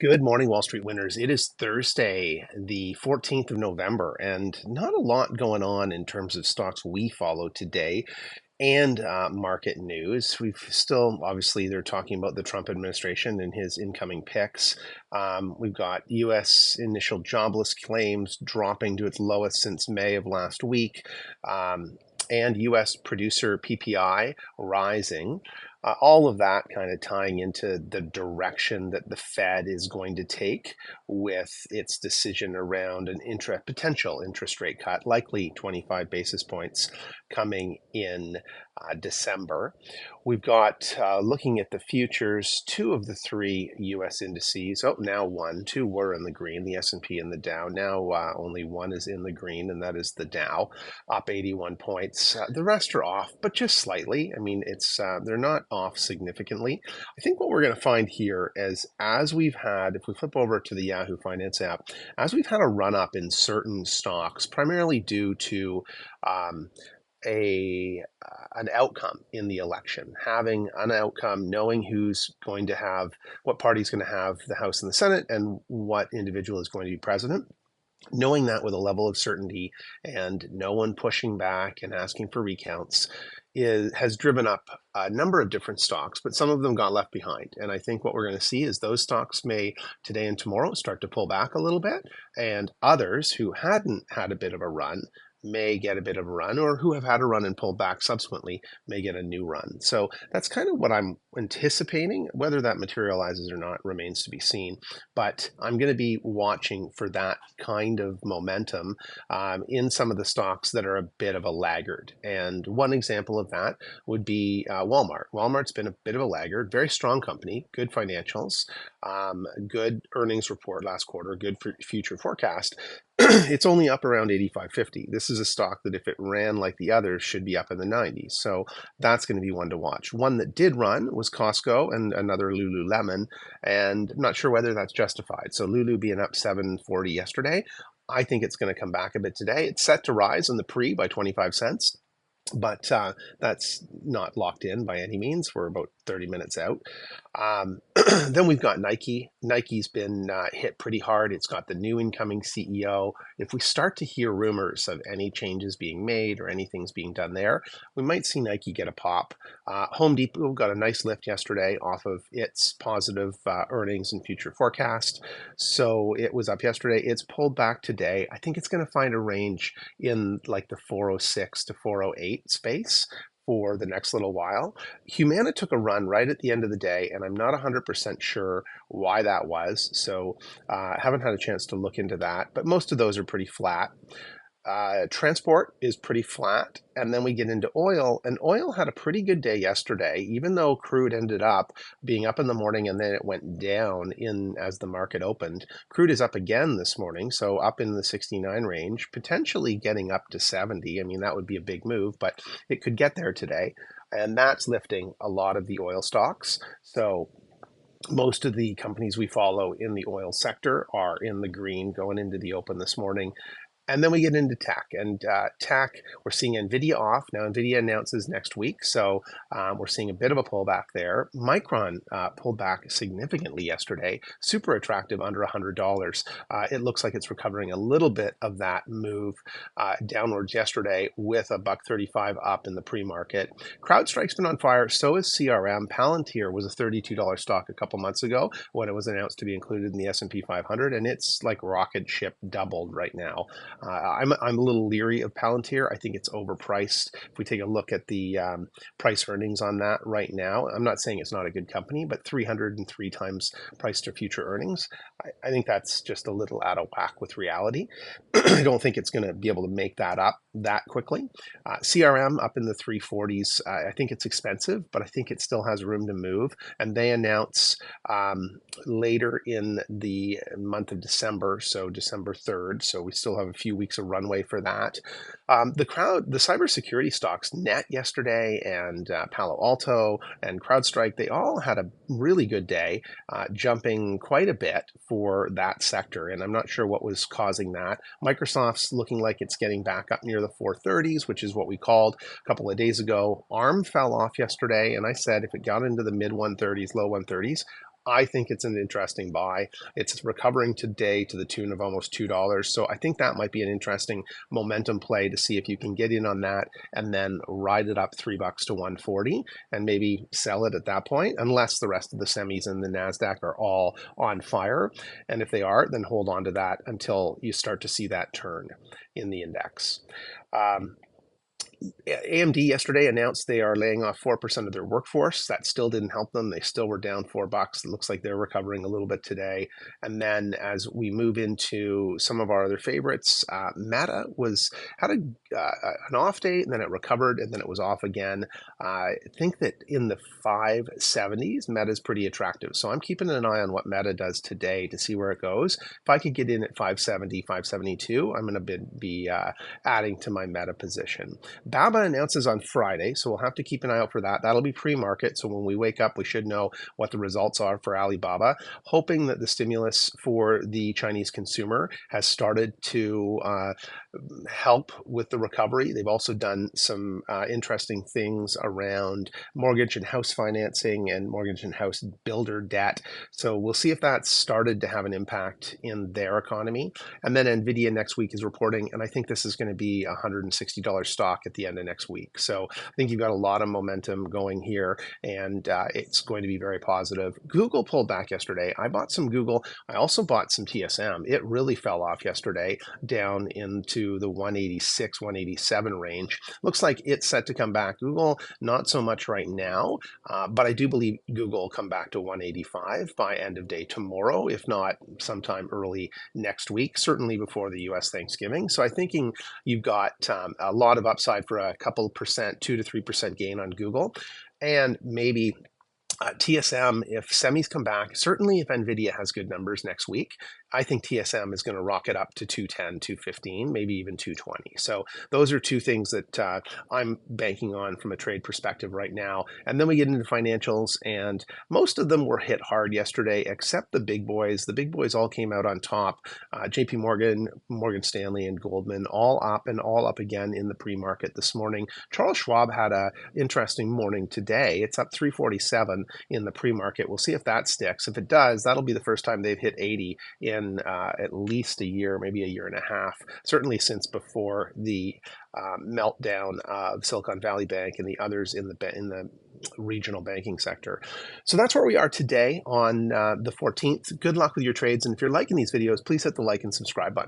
Good morning, Wall Street winners. It is Thursday, the 14th of November, and not a lot going on in terms of stocks we follow today and market news. We've still, obviously, they're talking about the Trump administration and his incoming picks. We've got U.S. initial jobless claims dropping to its lowest since May of last week. And U.S. producer PPI rising. All of that kind of tying into the direction that the Fed is going to take with its decision around an potential interest rate cut, likely 25 basis points coming in December. We've got, looking at the futures, two of the three U.S. indices, now one, two were in the green, the S&P and the Dow. Now only one is in the green, and that is the Dow, up 81 points. The rest are off, but just slightly. I mean, they're not off significantly. I think what we're going to find here is, as we've had, if we flip over to the Yahoo Finance app, as we've had a run up in certain stocks, primarily due to an outcome in the election, having an outcome, knowing who's going to have, what party's going to have the House and the Senate, and what individual is going to be president. Knowing that with a level of certainty and no one pushing back and asking for recounts has driven up a number of different stocks, but some of them got left behind. And I think what we're going to see is those stocks may today and tomorrow start to pull back a little bit, and others who hadn't had a bit of a run may get a bit of a run, or who have had a run and pulled back subsequently may get a new run. So that's kind of what I'm anticipating. Whether that materializes or not remains to be seen, but I'm going to be watching for that kind of momentum in some of the stocks that are a bit of a laggard. And one example of that would be Walmart. Walmart's been a bit of a laggard, very strong company, good financials, good earnings report last quarter, good future forecast. It's only up around 85.50. This is a stock that if it ran like the others should be up in the 90s. So that's going to be one to watch. One that did run was Costco and another Lululemon, and I'm not sure whether that's justified. So Lulu being up 7.40 yesterday, I think it's going to come back a bit today. It's set to rise on the pre by 25 cents. But that's not locked in by any means. We're about 30 minutes out. Then we've got Nike. Nike's been hit pretty hard. It's got the new incoming CEO. If we start to hear rumors of any changes being made or anything's being done there, we might see Nike get a pop. Home Depot got a nice lift yesterday off of its positive earnings and future forecast. So it was up yesterday. It's pulled back today. I think it's going to find a range in like the 406 to 408 space for the next little while. Humana took a run right at the end of the day, and I'm not 100% sure why that was. So I haven't had a chance to look into that, but most of those are pretty flat. Transport is pretty flat. And then we get into oil, and oil had a pretty good day yesterday, even though crude ended up being up in the morning and then it went down as the market opened. Crude is up again this morning, so up in the 69 range, potentially getting up to 70. I mean, that would be a big move, but it could get there today. And that's lifting a lot of the oil stocks. So most of the companies we follow in the oil sector are in the green going into the open this morning. And then we get into tech. And tech, we're seeing NVIDIA off. Now, NVIDIA announces next week, so we're seeing a bit of a pullback there. Micron pulled back significantly yesterday, super attractive, under $100. It looks like it's recovering a little bit of that move downwards yesterday with a $1.35 up in the pre-market. CrowdStrike's been on fire, so is CRM. Palantir was a $32 stock a couple months ago when it was announced to be included in the S&P 500, and it's like rocket ship doubled right now. I'm a little leery of Palantir. I think it's overpriced. If we take a look at the price earnings on that right now, I'm not saying it's not a good company, but 303 times price to future earnings, I think that's just a little out of whack with reality. I don't think it's going to be able to make that up that quickly. CRM up in the 340s. I think it's expensive, but I think it still has room to move. And they announce later in the month of December, so December 3rd. So we still have a few weeks of runway for that. The cybersecurity stocks, Net yesterday, and Palo Alto and CrowdStrike, they all had a really good day, jumping quite a bit for that sector. And I'm not sure what was causing that. Microsoft's looking like it's getting back up near the 430s, which is what we called a couple of days ago. ARM fell off yesterday, and I said if it got into the mid 130s, low 130s, I think it's an interesting buy. It's recovering today to the tune of almost $2. So I think that might be an interesting momentum play to see if you can get in on that and then ride it up $3 to 140 and maybe sell it at that point, unless the rest of the semis and the NASDAQ are all on fire. And if they are, then hold on to that until you start to see that turn in the index. AMD yesterday announced they are laying off 4% of their workforce. That still didn't help them. They still were down $4. It looks like they're recovering a little bit today. And then as we move into some of our other favorites, Meta had an off day, and then it recovered, and then it was off again. I think that in the 570s, Meta is pretty attractive. So I'm keeping an eye on what Meta does today to see where it goes. If I could get in at 570, 572, I'm going to be adding to my Meta position. BABA announces on Friday, so we'll have to keep an eye out for that. That'll be pre-market, so when we wake up, we should know what the results are for Alibaba, hoping that the stimulus for the Chinese consumer has started to help with the recovery. They've also done some interesting things around mortgage and house financing and mortgage and house builder debt. So we'll see if that's started to have an impact in their economy. And then NVIDIA next week is reporting, and I think this is going to be a $160 stock at the end of next week. So I think you've got a lot of momentum going here, and it's going to be very positive. Google pulled back yesterday. I bought some Google. I also bought some TSM. It really fell off yesterday, down into the 186, 187 range. Looks like it's set to come back. Google, not so much right now, but I do believe Google will come back to 185 by end of day tomorrow, if not sometime early next week, certainly before the US Thanksgiving. So I'm thinking you've got a lot of upside for a couple percent, 2 to 3% gain on Google, and maybe TSM, if semis come back, certainly if NVIDIA has good numbers next week, I think TSM is going to rocket up to 210, 215, maybe even 220. So those are two things that I'm banking on from a trade perspective right now. And then we get into financials, and most of them were hit hard yesterday, except the big boys. The big boys all came out on top. JP Morgan, Morgan Stanley, and Goldman all up and all up again in the pre-market this morning. Charles Schwab had an interesting morning today. It's up 347 in the pre-market. We'll see if that sticks. If it does, that'll be the first time they've hit 80 in at least a year, maybe a year and a half, certainly since before the meltdown of Silicon Valley Bank and the others in the regional banking sector. So that's where we are today on the 14th. Good luck with your trades. And if you're liking these videos, please hit the like and subscribe button.